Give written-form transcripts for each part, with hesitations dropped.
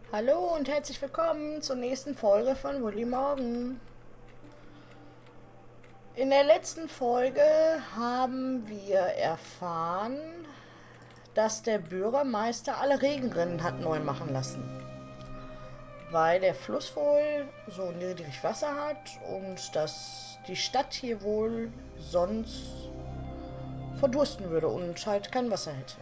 Hallo und herzlich willkommen zur nächsten Folge von Willy, Morgen. In der letzten Folge haben wir erfahren, dass der Bürgermeister alle Regenrinnen hat neu machen lassen, weil der Fluss wohl so niedrig Wasser hat und dass die Stadt hier wohl sonst verdursten würde und halt kein Wasser hätte.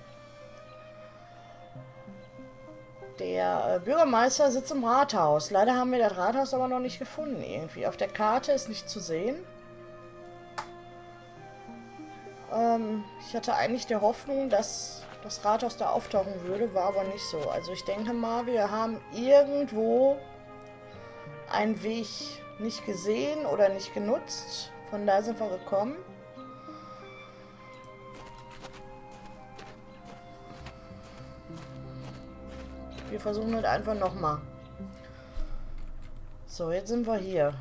Der Bürgermeister sitzt im Rathaus. Leider haben wir das Rathaus aber noch nicht gefunden irgendwie. Auf der Karte ist nicht zu sehen. Ich hatte eigentlich die Hoffnung, dass das Rathaus da auftauchen würde, war aber nicht so. Also ich denke mal, wir haben irgendwo einen Weg nicht gesehen oder nicht genutzt. Von da sind wir gekommen. Wir versuchen das einfach nochmal. So, jetzt sind wir hier.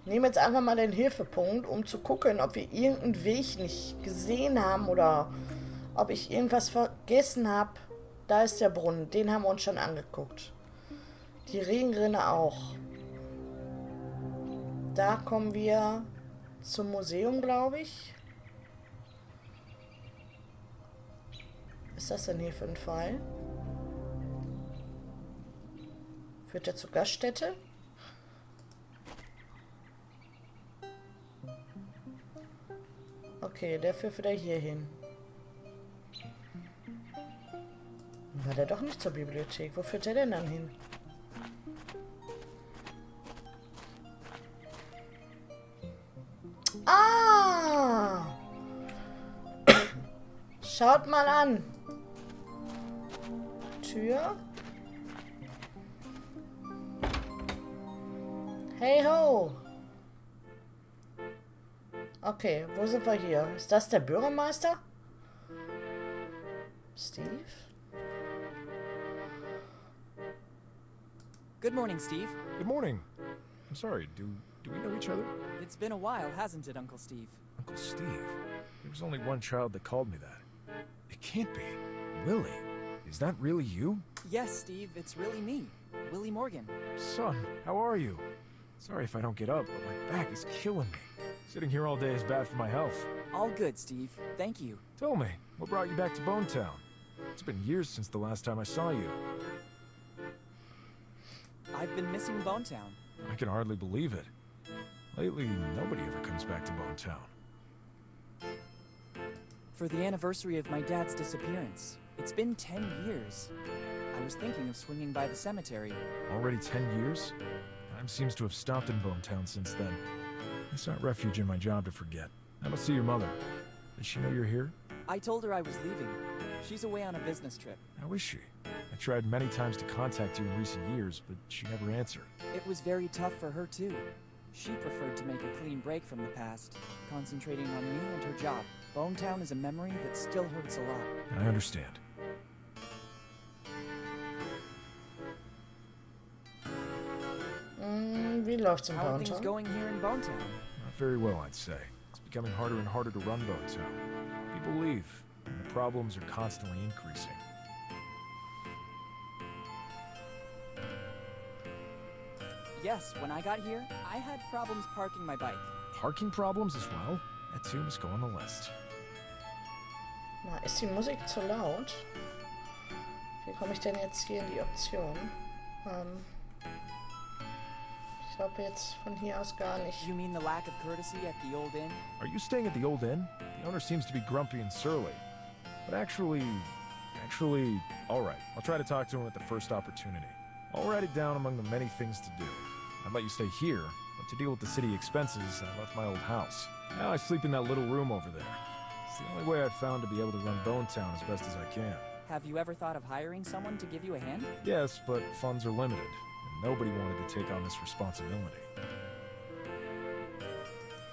Ich nehme jetzt einfach mal den Hilfepunkt, um zu gucken, ob wir irgendeinen Weg nicht gesehen haben oder ob ich irgendwas vergessen habe. Da ist der Brunnen, den haben wir uns schon angeguckt. Die Regenrinne auch. Da kommen wir zum Museum, glaube ich. Was ist das denn hier für ein Fall? Führt er zur Gaststätte? Okay, der führt wieder hier hin. War der doch nicht zur Bibliothek? Wo führt der denn dann hin? Ah! Schaut mal an. Tür. Hey ho! Okay, wo sind wir hier? Ist das der Bürgermeister? Steve? Good morning, Steve. Good morning. I'm sorry, do we know each other? It's been a while, hasn't it, Uncle Steve? Uncle Steve? There was only one child that called me that. It can't be. Willy? Is that really you? Yes, Steve, it's really me, Willy Morgan. Son, how are you? Sorry if I don't get up, but my back is killing me. Sitting here all day is bad for my health. All good, Steve. Thank you. Tell me, what brought you back to Bonetown? It's been years since the last time I saw you. I've been missing Bonetown. I can hardly believe it. Lately, nobody ever comes back to Bonetown. For the anniversary of my dad's disappearance. It's been 10 years. I was thinking of swinging by the cemetery. Already 10 years? Time seems to have stopped in Bonetown since then. I sought refuge in my job to forget. I must see your mother. Does she know you're here? I told her I was leaving. She's away on a business trip. How is she? I tried many times to contact you in recent years, but she never answered. It was very tough for her, too. She preferred to make a clean break from the past, concentrating on me and her job. Bonetown is a memory that still hurts a lot. I understand. Wie läuft's in How are things Bonetown? going here in Bonetown? Not very well, I'd say. It's becoming harder and harder to run Bonetown. People leave, and the problems are constantly increasing. Yes, when I got here, I had problems parking my bike. Parking problems as well? That too must go on the list. Na, ist die Musik zu laut? Wie komme ich denn jetzt hier in die Option? Ich glaube jetzt von hier aus gar nicht. You mean the lack of courtesy at the old inn? Are you staying at the old inn? The owner seems to be grumpy and surly. But actually, all right. I'll try to talk to him at the first opportunity. I'll write it down among the many things to do. I'd let you stay here, but to deal with the city expenses, I left my old house. Now I sleep in that little room over there. It's the only way I've found to be able to run Bonetown as best as I can. Have you ever thought of hiring someone to give you a hand? Yes, but funds are limited, and nobody wanted to take on this responsibility.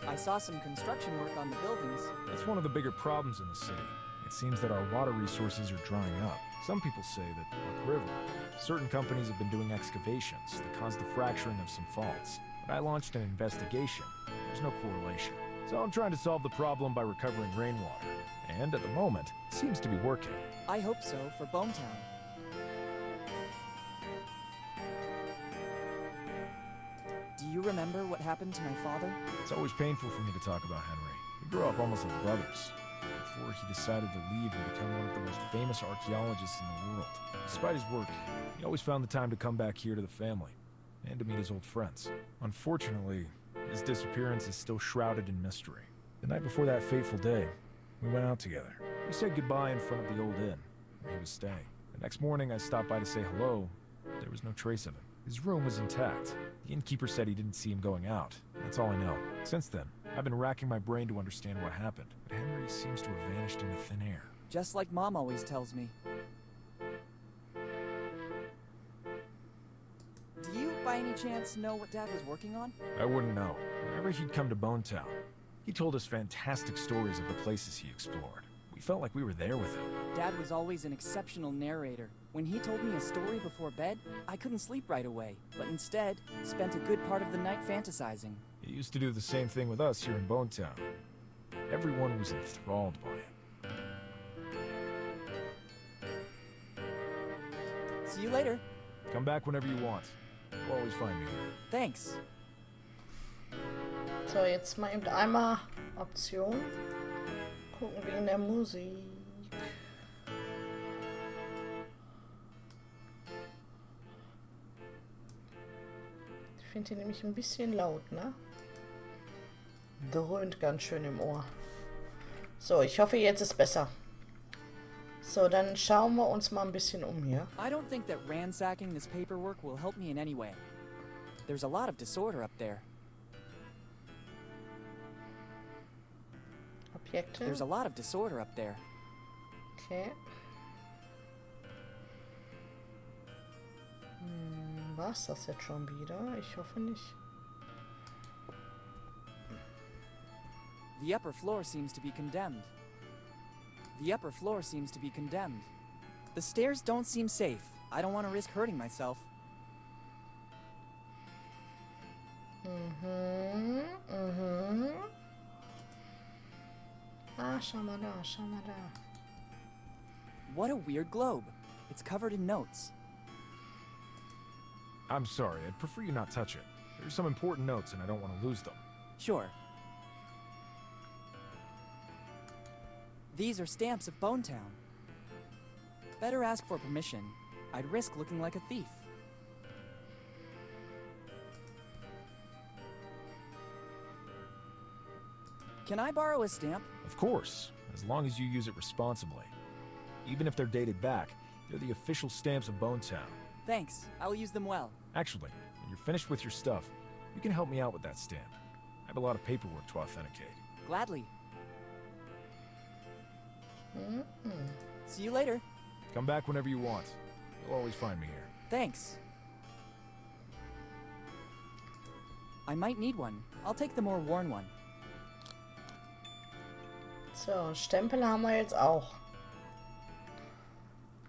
I saw some construction work on the buildings. That's one of the bigger problems in the city. It seems that our water resources are drying up. Some people say that upriver. Certain companies have been doing excavations that caused the fracturing of some faults. But I launched an investigation. There's no correlation. So I'm trying to solve the problem by recovering rainwater. And at the moment, it seems to be working. I hope so, for Bonetown. remember what happened to my father? It's always painful for me to talk about Henry. We grew up almost like brothers. Before he decided to leave and become one of the most famous archaeologists in the world. Despite his work, he always found the time to come back here to the family, and to meet his old friends. Unfortunately, his disappearance is still shrouded in mystery. The night before that fateful day, we went out together. We said goodbye in front of the old inn, where he was staying. The next morning, I stopped by to say hello. There was no trace of him. His room was intact. The innkeeper said he didn't see him going out. That's all I know. Since then, I've been racking my brain to understand what happened, but Henry seems to have vanished into thin air. Just like Mom always tells me. Do you, by any chance, know what Dad was working on? I wouldn't know. Whenever he'd come to Bonetown, he told us fantastic stories of the places he explored. We felt like we were there with him. Dad was always an exceptional narrator. When he told me a story before bed, I couldn't sleep right away, but instead spent a good part of the night fantasizing. He used to do the same thing with us here in Bonetown. Everyone was enthralled by him. See you later. Come back whenever you want. You'll always find me here. Thanks. So, jetzt mal eben einmal Option. Gucken wegen der Musik. Ich finde die nämlich ein bisschen laut, ne? Dröhnt ganz schön im Ohr. So, ich hoffe, jetzt ist besser. So, dann schauen wir uns mal ein bisschen um hier. I don't think that ransacking this paperwork will help me in any way. There's a lot of disorder up there. Objekte. There's a lot of disorder up there. Okay. War's das jetzt schon wieder? Ich hoffe nicht. The upper floor seems to be condemned. The upper floor seems to be condemned. The stairs don't seem safe. I don't want to risk hurting myself. Ah, schau mal da, schau mal da. What a weird globe. It's covered in notes. I'm sorry, I'd prefer you not touch it. There's some important notes and I don't want to lose them. Sure. These are stamps of Bonetown. Better ask for permission. I'd risk looking like a thief. Can I borrow a stamp? Of course, as long as you use it responsibly. Even if they're dated back, they're the official stamps of Bonetown. Thanks. I'll use them well. Actually, when you're finished with your stuff, you can help me out with that stamp. I have a lot of paperwork to authenticate. Gladly. See you later. Come back whenever you want. You'll always find me here. Thanks. I might need one. I'll take the more worn one. So, Stempel haben wir jetzt auch.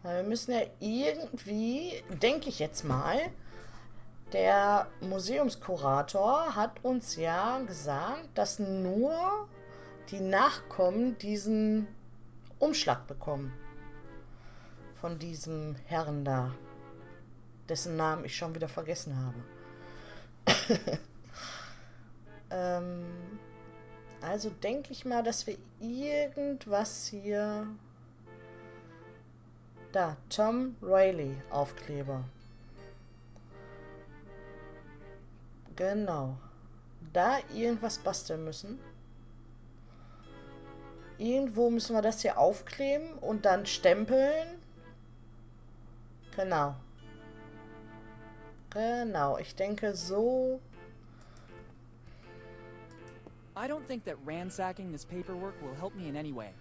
Wir müssen ja irgendwie, denke ich jetzt mal, der Museumskurator hat uns ja gesagt, dass nur die Nachkommen diesen Umschlag bekommen. Von diesem Herrn da, dessen Namen ich schon wieder vergessen habe. Also denke ich mal, dass wir irgendwas hier... Da, Tom Riley Aufkleber. Genau. Da irgendwas basteln müssen. Irgendwo müssen wir das hier aufkleben und dann stempeln. Genau. Genau, ich denke so... I don't think that ransacking this paperwork will help me in any way.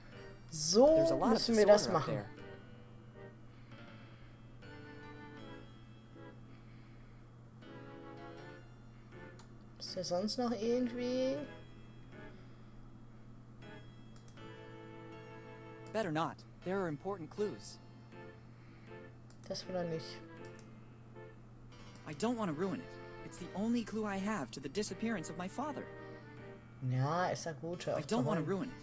So müssen wir das machen. Ist hier sonst noch irgendwie? Better not. There are important clues. Das will er nicht. I don't want to ruin it. It's the only clue I have to the disappearance of my father. Ja, ist ja gut. I don't want to ruin it.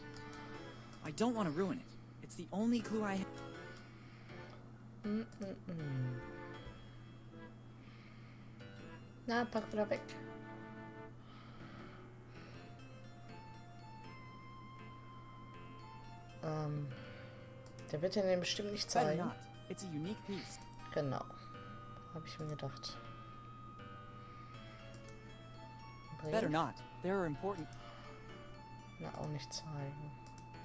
I don't want to ruin it. It's the only clue I have. Na, pack wieder weg. Der wird den bestimmt nicht Better zeigen. not. It's a unique piece. Genau. Habe ich mir gedacht. Brief? Better not. There are important... Na, auch nicht zeigen.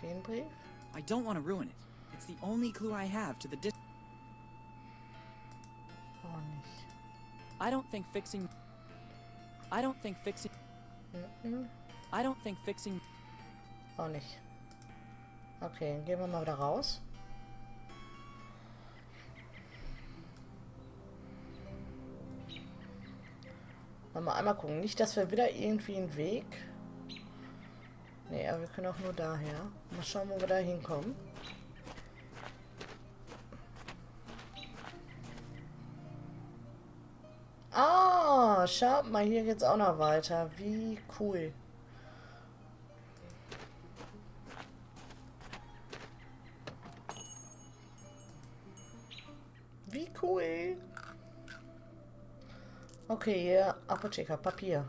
Den Brief? I don't want to ruin it. It's the only clue I have to the Auch nicht. I don't think fixing... Mhm. Auch nicht. Okay, dann gehen wir mal wieder raus. Mal einmal gucken. Nicht, dass wir wieder irgendwie einen Weg... Nee, aber wir können auch nur daher. Mal schauen, wo wir da hinkommen. Ah, schaut mal, hier geht's auch noch weiter. Wie cool. Wie cool. Okay, hier Apotheker, Papier.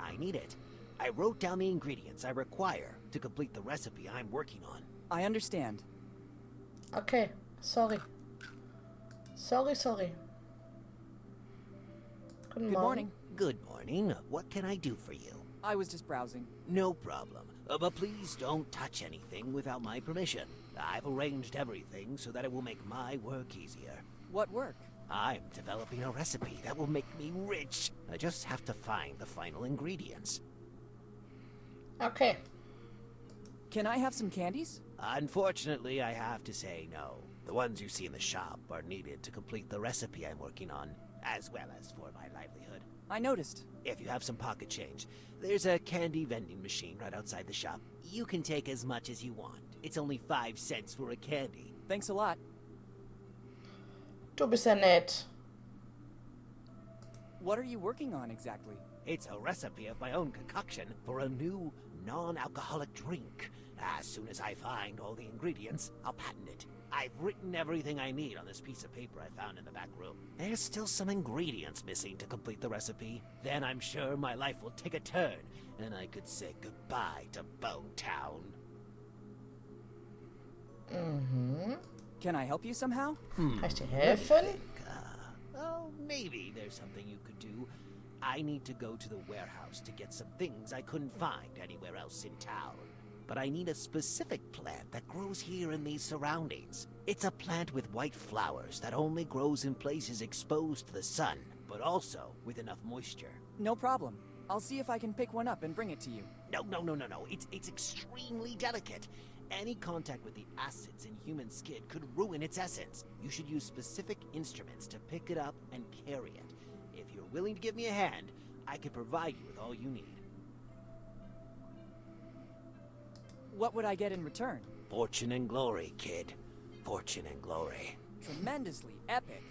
I need it. I wrote down the ingredients I require to complete the recipe I'm working on. I understand. Okay, sorry. Sorry. Guten Good morning. Good morning. What can I do for you? I was just browsing. No problem. But please don't touch anything without my permission. I've arranged everything so that it will make my work easier. What work? I'm developing a recipe that will make me rich. I just have to find the final ingredients. Okay. Can I have some candies? Unfortunately, I have to say no. The ones you see in the shop are needed to complete the recipe I'm working on, as well as for my livelihood. I noticed. If you have some pocket change, there's a candy vending machine right outside the shop. You can take as much as you want. It's only 5 cents for a candy. Thanks a lot. Du bist ja nett. What are you working on exactly? It's a recipe of my own concoction for a new non-alcoholic drink. As soon as I find all the ingredients, I'll patent it. I've written everything I need on this piece of paper I found in the back room. There's still some ingredients missing to complete the recipe. Then I'm sure my life will take a turn, and I could say goodbye to Bone Town. Mhm. Can I help you somehow? Kann ich dir helfen? Well, maybe there's something you could do. I need to go to the warehouse to get some things I couldn't find anywhere else in town. But I need a specific plant that grows here in these surroundings. It's a plant with white flowers that only grows in places exposed to the sun, but also with enough moisture. No problem. I'll see if I can pick one up and bring it to you. No. It's extremely delicate. Any contact with the acids in human skin could ruin its essence. You should use specific instruments to pick it up and carry it. If you're willing to give me a hand, I can provide you with all you need. What would I get in return? Fortune and glory, kid. Fortune and glory. Tremendously epic.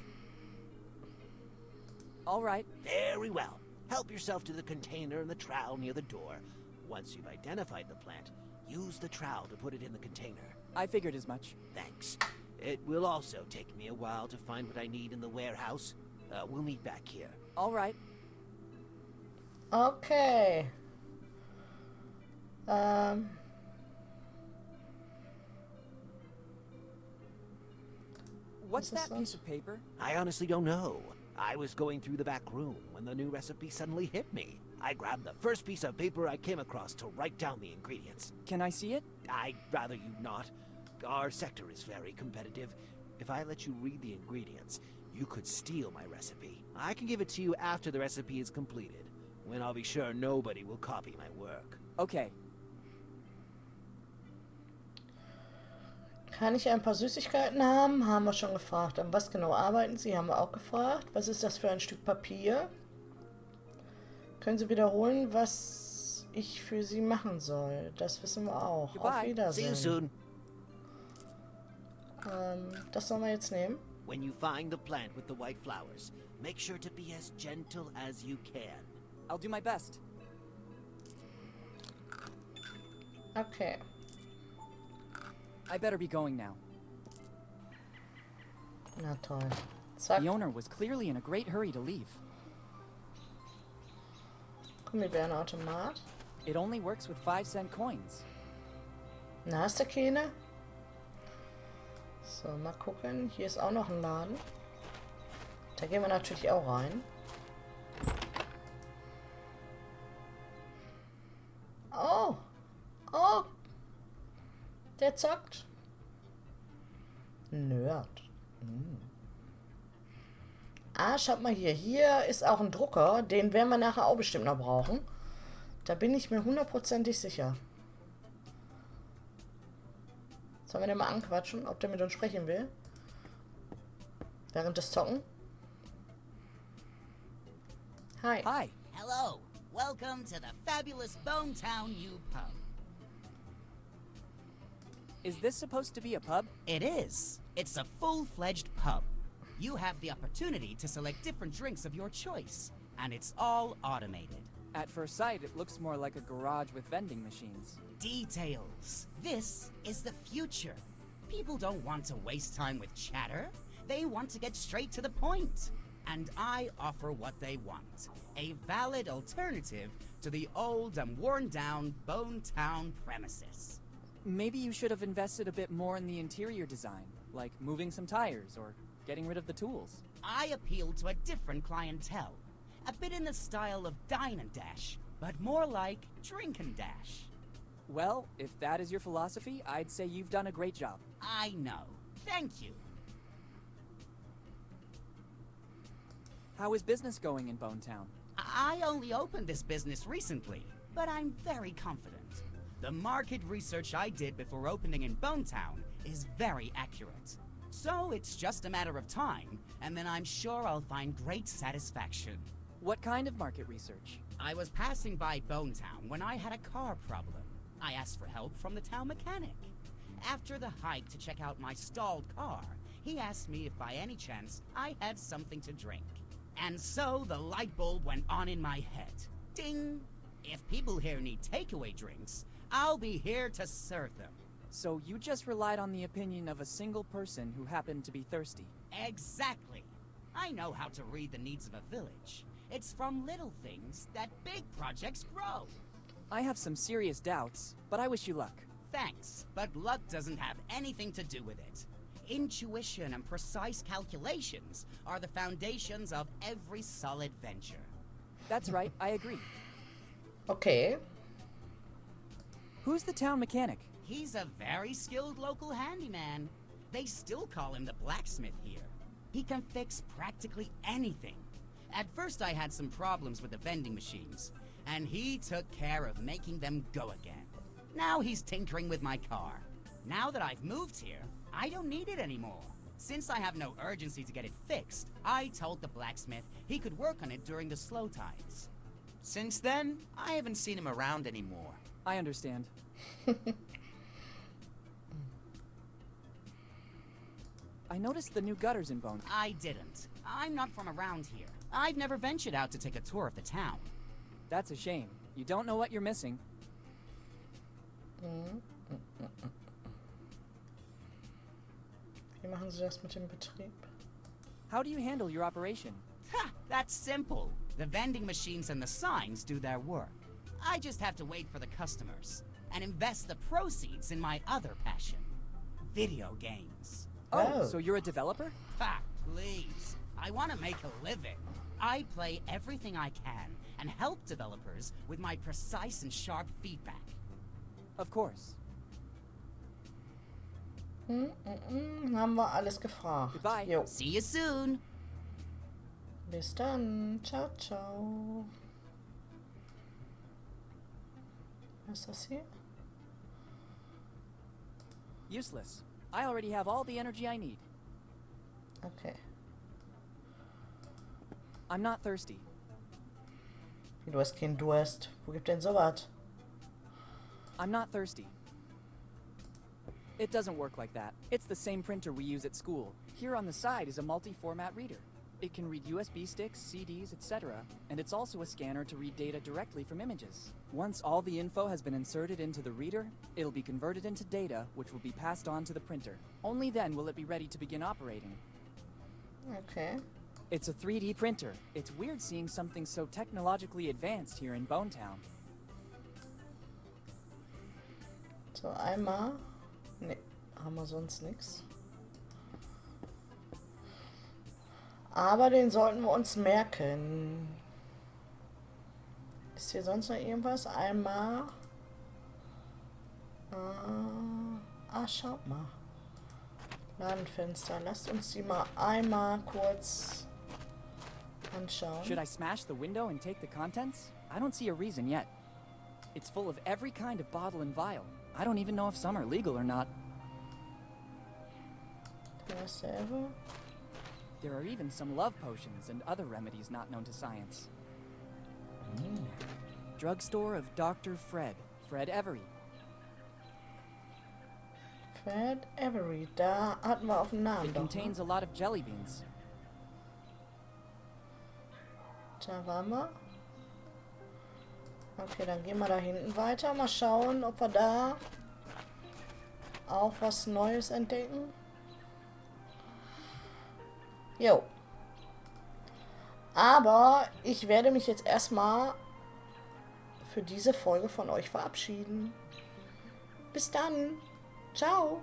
All right. Very well. Help yourself to the container and the trowel near the door. Once you've identified the plant, use the trowel to put it in the container. I figured as much. Thanks. It will also take me a while to find what I need in the warehouse. We'll meet back here. All right. Okay. What's What's that this? piece of paper? I honestly don't know. I was going through the back room when the new recipe suddenly hit me. I grabbed the first piece of paper I came across to write down the ingredients. Can I see it? I'd rather you not. Our sector is very competitive. If I let you read the ingredients, you could steal my recipe. I can give it to you after the recipe is completed, when I'll be sure nobody will copy my work. Okay. Kann ich ein paar Süßigkeiten haben? Haben wir schon gefragt. An was genau arbeiten Sie? Haben wir auch gefragt. Was ist das für ein Stück Papier? Können Sie wiederholen, was ich für Sie machen soll? Das wissen wir auch. Goodbye. Auf See you Wiedersehen. soon. Das sollen wir jetzt nehmen. When you find the plant with the white flowers, make sure to be as gentle as you can. I'll do my best. Okay. I better be going now. Na toll. Zack. The owner was clearly in a great hurry to leave. Gummibärenautomat. It only works with 5-cent coins. Na, hast du keine? So, mal gucken. Hier ist auch noch ein Laden. Da gehen wir natürlich auch rein. Oh. Oh. Der zockt. Nerd. Ah, schaut mal hier. Hier ist auch ein Drucker. Den werden wir nachher auch bestimmt noch brauchen. Da bin ich mir hundertprozentig sicher. Sollen wir den mal anquatschen, ob der mit uns sprechen will? Während des Zocken? Hi. Hi. Hello. Welcome to the fabulous Bonetown U Pub. Is this supposed to be a pub? It is. It's a full-fledged pub. You have the opportunity to select different drinks of your choice, and it's all automated. At first sight, it looks more like a garage with vending machines. Details. This is the future. People don't want to waste time with chatter. They want to get straight to the point. And I offer what they want. A valid alternative to the old and worn-down Bonetown premises. Maybe you should have invested a bit more in the interior design, like moving some tires or getting rid of the tools. I appeal to a different clientele. A bit in the style of Dine and Dash, but more like Drink and Dash. Well, if that is your philosophy, I'd say you've done a great job. I know. Thank you. How is business going in Bonetown? I only opened this business recently, but I'm very confident. The market research I did before opening in Bonetown is very accurate. So it's just a matter of time, and then I'm sure I'll find great satisfaction. What kind of market research? I was passing by Bonetown when I had a car problem. I asked for help from the town mechanic. After the hike to check out my stalled car, he asked me if by any chance I had something to drink. And so the light bulb went on in my head. Ding! If people here need takeaway drinks, I'll be here to serve them. So you just relied on the opinion of a single person who happened to be thirsty. Exactly. I know how to read the needs of a village. It's from little things that big projects grow. I have some serious doubts, but I wish you luck. Thanks, but luck doesn't have anything to do with it. Intuition and precise calculations are the foundations of every solid venture. That's right, I agree. Okay. Who's the town mechanic? He's a very skilled local handyman. They still call him the blacksmith here. He can fix practically anything. At first I had some problems with the vending machines, and he took care of making them go again. Now he's tinkering with my car. Now that I've moved here, I don't need it anymore. Since I have no urgency to get it fixed, I told the blacksmith he could work on it during the slow times. Since then, I haven't seen him around anymore. I understand. I noticed the new gutters in Bone. I didn't. I'm not from around here. I've never ventured out to take a tour of the town. That's a shame. You don't know what you're missing. Wie machen Sie das mit dem Betrieb? How do you handle your operation? Ha! That's simple. The vending machines and the signs do their work. I just have to wait for the customers and invest the proceeds in my other passion, video games. Oh, so you're a developer? Ha! Please. I want to make a living. I play everything I can and help developers with my precise and sharp feedback. Of course. Haben wir alles gefragt. Goodbye. Jo. See you soon. Bis dann. Ciao, ciao. Was ist das hier? Useless. I already have all the energy I need. Okay. I'm not thirsty. Du hast keinen Durst. Wo gibt denn sowas? I'm not thirsty. It doesn't work like that. It's the same printer we use at school. Here on the side is a multi-format reader. It can read USB sticks, CDs, etc., and it's also a scanner to read data directly from images. Once all the info has been inserted into the reader, it'll be converted into data, which will be passed on to the printer. Only then will it be ready to begin operating. Okay. It's a 3D printer. It's weird seeing something so technologically advanced here in Bonetown. So, einmal. Ne, haben wir sonst nichts. Aber den sollten wir uns merken. Ist hier sonst noch irgendwas? Einmal. Schaut mal. Ladenfenster. Lasst uns die mal einmal kurz anschauen. Should I smash the window and take the contents? I don't see a reason yet. It's full of every kind of bottle and vial. I don't even know if some are legal or not. Dasselbe. There are even some love potions and other remedies not known to science. Drugstore of Dr. Fred Every. Fred Avery, da hatten wir auf den Namen It doch, contains ne? a lot of jelly beans. Da waren wir. Okay, dann gehen wir da hinten weiter. Mal schauen, ob wir da auch was Neues entdecken. Jo. Aber ich werde mich jetzt erstmal für diese Folge von euch verabschieden. Bis dann. Ciao.